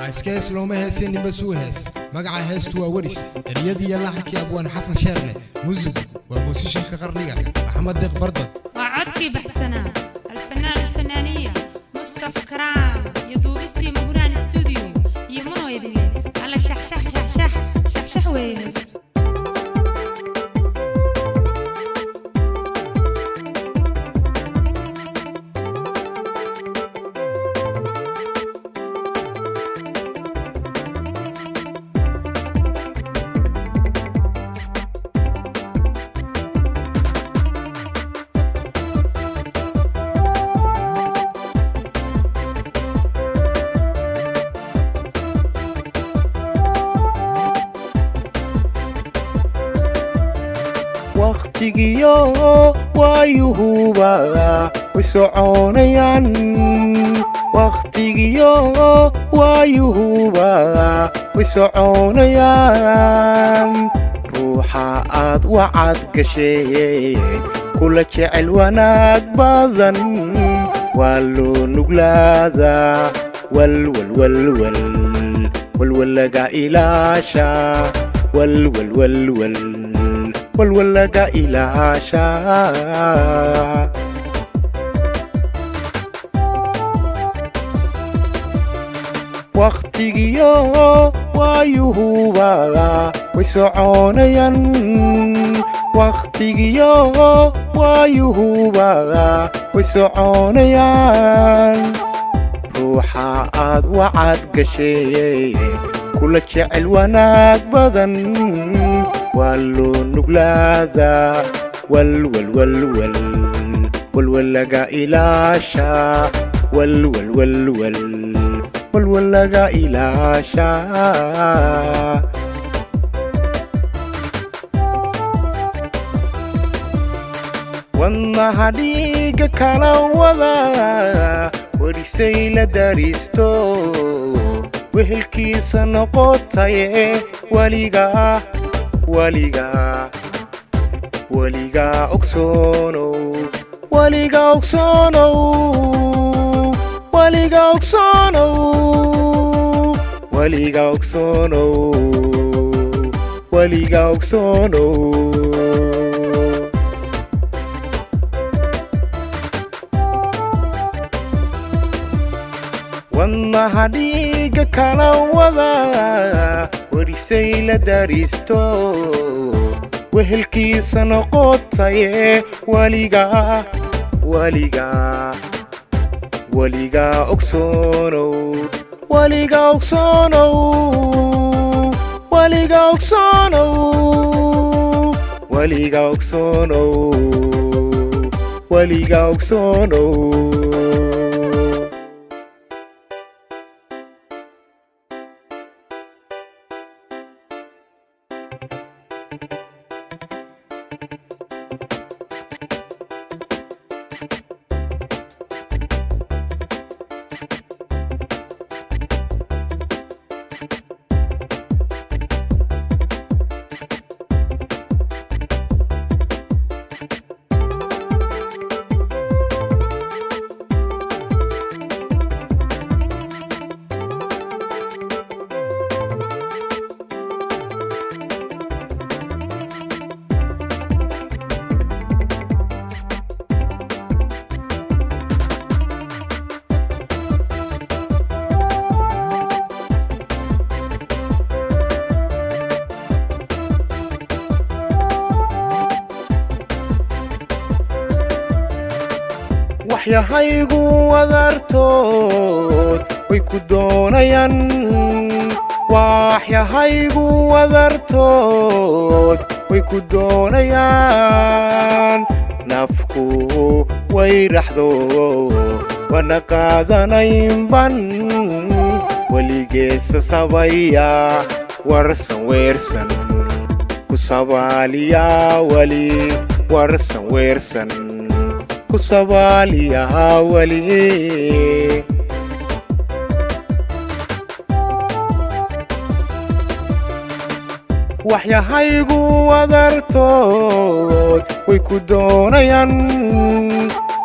واسكيس لو ما هسين بسوهس مقع هيستي-Waris اليدي يلا حكي أبوان حسن شيرني موزق وموسيشن كقرنية محمد ديق بردد وعدكي بحسنا الفنانية مصطفى-كراama يدورستي مهران استوديو يمنو يدلي على شح ويهست waqtigiyo waayuhuba wisoconayan waqtigiyo waayuhuba wisoconayan ruuxa aad wacad gashay kula jecel wanaag badan waa loo nuglaada walwalaga ilaasha والولقى إلى عشاء وقتيو وايوهوبا ويسعونيا وقتيو وايوهوبا ويسعونيا روحا عاد وعد قشي كل جعل وناك بدن والو نقلادا والولقى إلى شاء والولقى إلى شاء والنهديق كلا وضا ورسيل داريستو وهالكيس نقطة وليغا أكسونو والنهديق كلا وضا ورسيل داريستو وهالكيس نقطة وليغا أكسونو waxyahaygu wadartood way ku doonayaan waxyahaygu wadartood way ku doonayaan nafku way raxdo wana qaadanaynban waligeesa sabaya warsan weersan ku sabaaliya wali warsan weersan كسباليا ولي waxyahaygu wadartood way ku doonayaan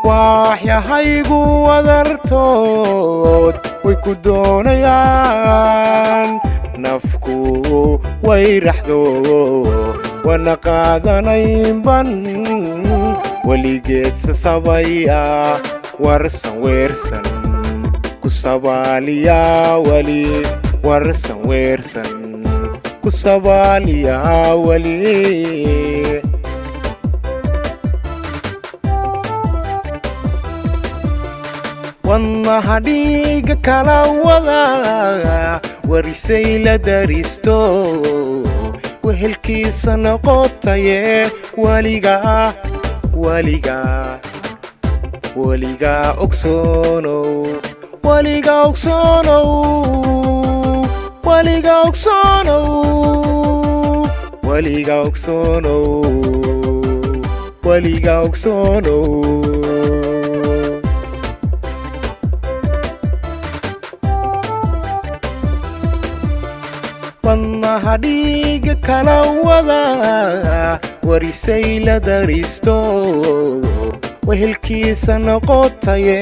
waxyahaygu wadartood way ku doonayaan nafku way raxdo wana qaadanaynban weligeed sasabaya warsan weersan ku sabaaliya wali warsan weersan ku sabaaliya wali wadnaha dhiiga kala wada warisay la daristo wehelkiisa noqotaye waligaa ogsoonow waligaa ogsoonow waligaa ogsoonow waligaa ogsoonow waligaa ogsoonow wadnaha dhiiga kala wada warisay la daristo wehelkiisa noqotaye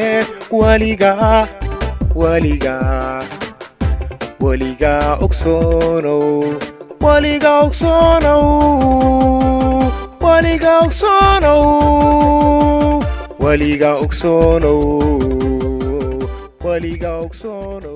waligaa ogsoonow waligaa ogsoonow waligaa ogsoonow waligaa ogsoonow waligaa ogsoonow